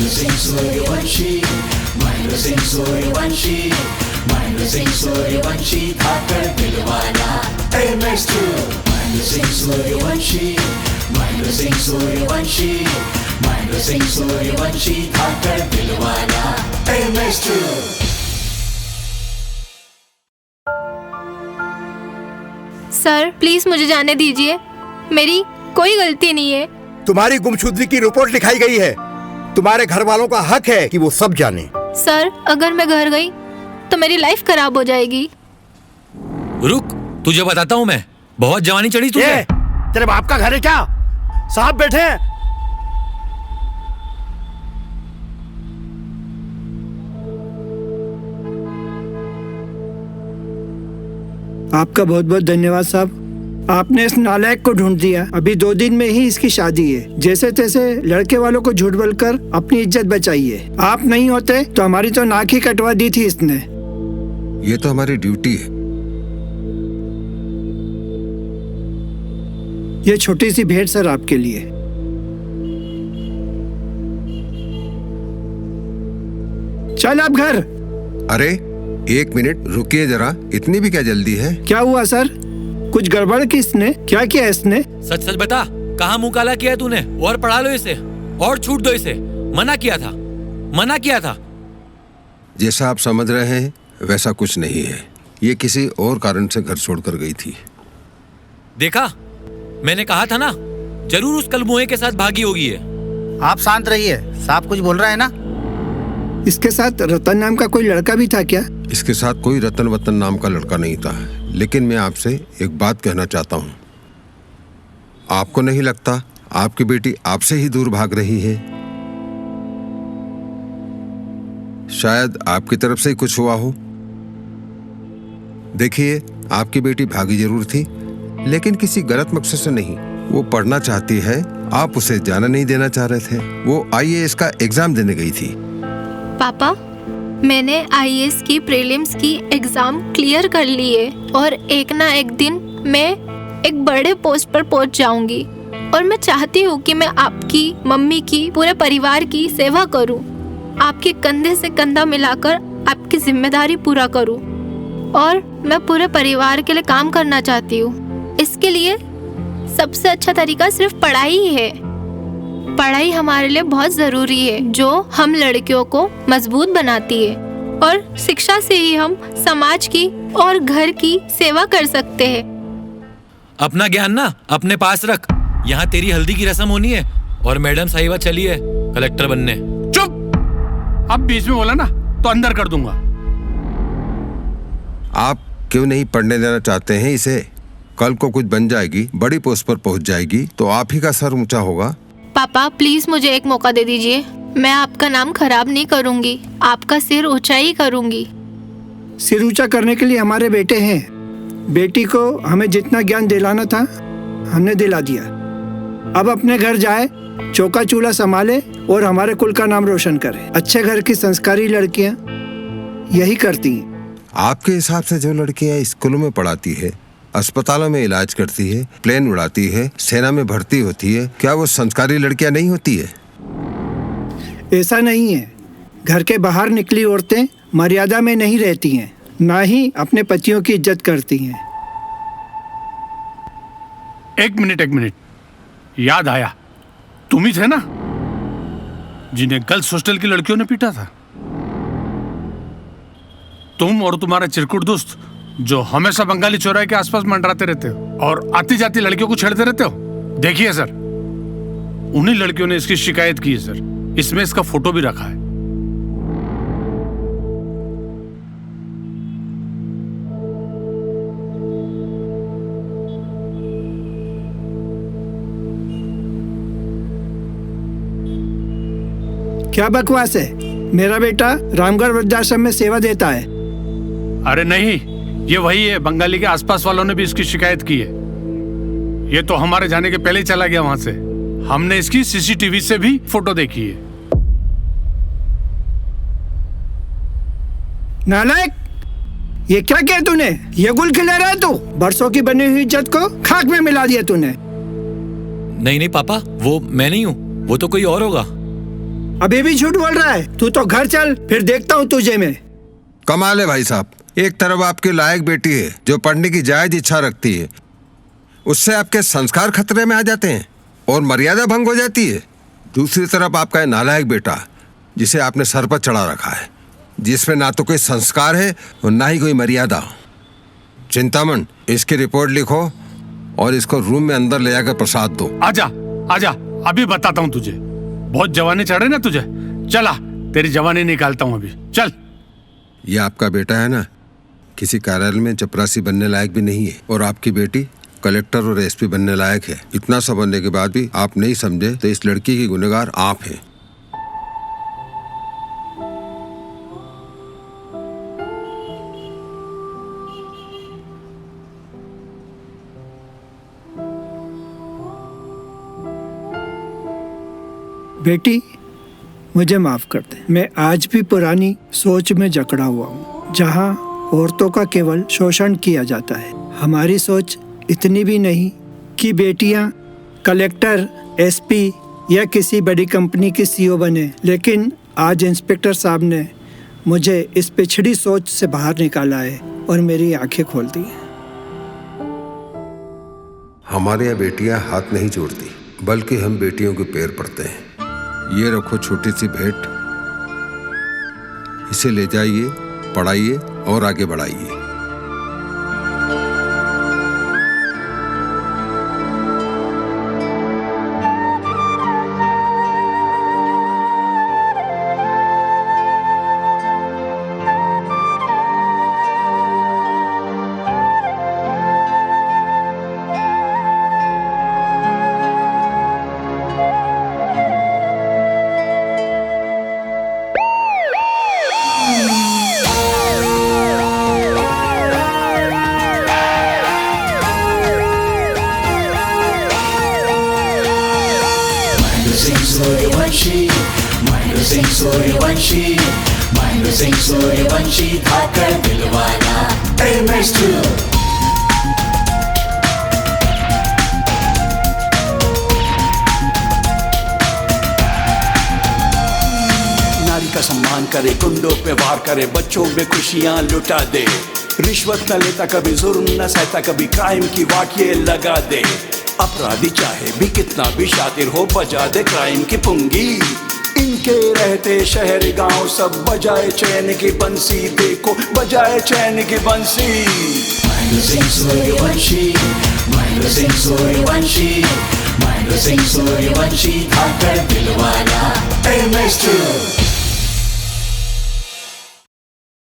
Singh Suryavanshi, Mahendra Singh Suryavanshi, Mahendra Singh Suryavanshi, Thakar Dilwala, MS2. Mahendra Singh Suryavanshi, Mahendra Singh Suryavanshi, Mahendra Singh Suryavanshi, Thakar Dilwala, MS2. Sir please मुझे जाने दीजिए, मेरी कोई गलती नहीं है। तुम्हारी गुमशुदगी की रिपोर्ट लिखाई गई है। तुम्हारे घर वालों का हक है कि वो सब जाने। सर अगर मैं घर गई तो मेरी लाइफ खराब हो जाएगी। रुक, तुझे बताता हूँ मैं। बहुत जवानी चढ़ी तुझे। तेरे बाप का घर है क्या? साहब बैठे हैं। आपका बहुत बहुत धन्यवाद साहब। आपने इस नालायक को ढूंढ दिया। अभी 2 दिन में ही इसकी शादी है। जैसे तैसे लड़के वालों को झूठ बोलकर अपनी इज्जत बचाइए। आप नहीं होते तो हमारी तो नाक ही कटवा दी थी इसने। ये तो हमारी ड्यूटी है। ये छोटी सी भेंट सर आपके लिए। चल अब घर। अरे 1 मिनट रुकिए जरा, इतनी भी क्या जल्दी है? क्या हुआ सर? कुछ गड़बड़ की इसने? क्या किया इसने? सच सच बता, कहाँ मुंह काला किया तूने? और पढ़ा लो इसे और छूट दो इसे। मना किया था। जैसा आप समझ रहे हैं वैसा कुछ नहीं है। ये किसी और कारण से घर छोड़कर गई थी। देखा, मैंने कहा था ना, जरूर उस कलमुहे के साथ भागी होगी है। आप शांत रहिए, साहब कुछ बोल रहा है ना। इसके साथ रतन नाम का कोई लड़का भी था क्या? इसके साथ कोई रतन वतन नाम का लड़का नहीं था। लेकिन मैं आपसे एक बात कहना चाहता हूँ। आपको नहीं लगता आपकी बेटी आपसे ही दूर भाग रही है? शायद आपकी तरफ से ही कुछ हुआ हो। देखिए, आपकी बेटी भागी जरूर थी, लेकिन किसी गलत मकसद से नहीं। वो पढ़ना चाहती है, आप उसे जाना नहीं देना चाह रहे थे। वो IAS का एग्जाम देने गई थी। पापा, मैंने IAS की प्रीलिम्स की एग्जाम क्लियर कर ली है और एक ना एक दिन मैं एक बड़े पोस्ट पर पहुंच जाऊंगी। और मैं चाहती हूँ कि मैं आपकी, मम्मी की, पूरे परिवार की सेवा करूँ, आपके कंधे से कंधा मिलाकर आपकी जिम्मेदारी पूरा करूँ। और मैं पूरे परिवार के लिए काम करना चाहती हूँ। इसके लिए सबसे अच्छा तरीका सिर्फ पढ़ाई ही है। पढ़ाई हमारे लिए बहुत जरूरी है, जो हम लड़कियों को मजबूत बनाती है। और शिक्षा से ही हम समाज की और घर की सेवा कर सकते हैं। अपना ज्ञान ना अपने पास रख। यहाँ तेरी हल्दी की रस्म होनी है और मैडम साहिबा चली है कलेक्टर बनने। चुप! अब बीच में बोला ना तो अंदर कर दूंगा। आप क्यों नहीं पढ़ने देना चाहते हैं इसे? कल को कुछ बन जाएगी, बड़ी पोस्ट पर पहुंच जाएगी तो आप ही का सर ऊंचा होगा। पापा प्लीज मुझे एक मौका दे दीजिए। मैं आपका नाम खराब नहीं करूंगी, आपका सिर ऊंचा ही करूंगी। सिर ऊंचा करने के लिए हमारे बेटे हैं। बेटी को हमें जितना ज्ञान दिलाना था हमने दिला दिया। अब अपने घर जाए, चौका चूल्हा संभाले और हमारे कुल का नाम रोशन करे। अच्छे घर की संस्कारी लड़कियां यही करती हैं। आपके हिसाब से जो लड़कियां स्कूलों में पढ़ाती है, अस्पतालों में इलाज करती है, प्लेन उड़ाती है, सेना में भर्ती होती है, क्या वो संस्कारी लड़कियां नहीं होती है? ऐसा नहीं है। घर के बाहर निकली औरतें मर्यादा में नहीं रहती हैं, ना ही अपने पतियों की इज्जत करती हैं। एक मिनट, याद आया, तुम ही थे ना जिन्हें गर्ल्स हॉस्टल की लड़कियों ने पीटा था? तुम और तुम्हारा चिरकुट दोस्त जो हमेशा बंगाली चौराहे के आसपास मंडराते रहते हो और आती जाती लड़कियों को छेड़ते रहते हो। देखिए सर, उन्हीं लड़कियों ने इसकी शिकायत की है सर। इसमें इसका फोटो भी रखा है। क्या बकवास है? मेरा बेटा रामगढ़ वृद्धाश्रम में सेवा देता है। अरे नहीं, ये वही है। बंगाली के आसपास वालों ने भी इसकी शिकायत की है। ये तो हमारे जाने के पहले ही चला गया वहां से। हमने इसकी CCTV से भी फोटो देखी है। नालायक, ये क्या किया तूने? ये गुल खिला रहा है तू? बरसों की बनी हुई इज्जत को खाक में मिला दिया तूने। नहीं पापा, वो मैं नहीं हूँ, वो तो कोई और होगा। अभी भी झूठ बोल रहा है? तू तो घर चल, फिर देखता हूँ तुझे मैं। कमाल है भाई साहब, एक तरफ आपकी लायक बेटी है जो पढ़ने की जायज इच्छा रखती है, उससे आपके संस्कार खतरे में आ जाते हैं और मर्यादा भंग हो जाती है। दूसरी तरफ आपका ये नालायक बेटा जिसे आपने सर पर चढ़ा रखा है, जिसमें ना तो कोई संस्कार है और ना ही कोई मर्यादा। चिंतामण, इसकी रिपोर्ट लिखो और इसको रूम में अंदर ले जाकर प्रसाद दो। आजा आजा, अभी बताता हूँ तुझे। बहुत जवानी चढ़े ना तुझे, चला तेरी जवानी निकालता हूँ अभी, चल। ये आपका बेटा है ना, किसी कार्यालय में चपरासी बनने लायक भी नहीं है, और आपकी बेटी कलेक्टर और एसपी बनने लायक है। इतना सब बनने के बाद भी आप नहीं समझे तो इस लड़की की गुनहगार आप हैं। बेटी, मुझे माफ कर दे। मैं आज भी पुरानी सोच में जकड़ा हुआ हूँ, जहाँ औरतों का केवल शोषण किया जाता है। हमारी सोच इतनी भी नहीं कि बेटियाँ कलेक्टर, एसपी या किसी बड़ी कंपनी की सीईओ बने। लेकिन आज इंस्पेक्टर साहब ने मुझे इस पिछड़ी सोच से बाहर निकाला है और मेरी आंखें खोल दी। हमारे यहाँ बेटियां हाथ नहीं जोड़ती, बल्कि हम बेटियों के पैर पड़ते हैं। ये रखो छोटी सी भेंट, इसे ले जाइए, पढ़ाइए और आगे बढ़ाइए। महेंद्र सिंह सूर्यवंशी धाकड़ दिलवाला MS2। नारी का सम्मान करे, गुंडों पे वार करे, बच्चों में खुशियां लुटा दे, रिश्वत न लेता, कभी जुर्म न सहता, कभी क्राइम की वाक़िए लगा दे। अपराधी चाहे भी कितना भी शातिर हो, बजा दे क्राइम की पुंगी। इनके रहते शहर गांव सब बजाए चैन की बंसी, देखो बजाए चैन की बंसी। महेंद्र सिंह सूर्यवंशी, महेंद्र सिंह सूर्यवंशी, महेंद्र सिंह सूर्यवंशी धाकड़ दिलवाला MS2।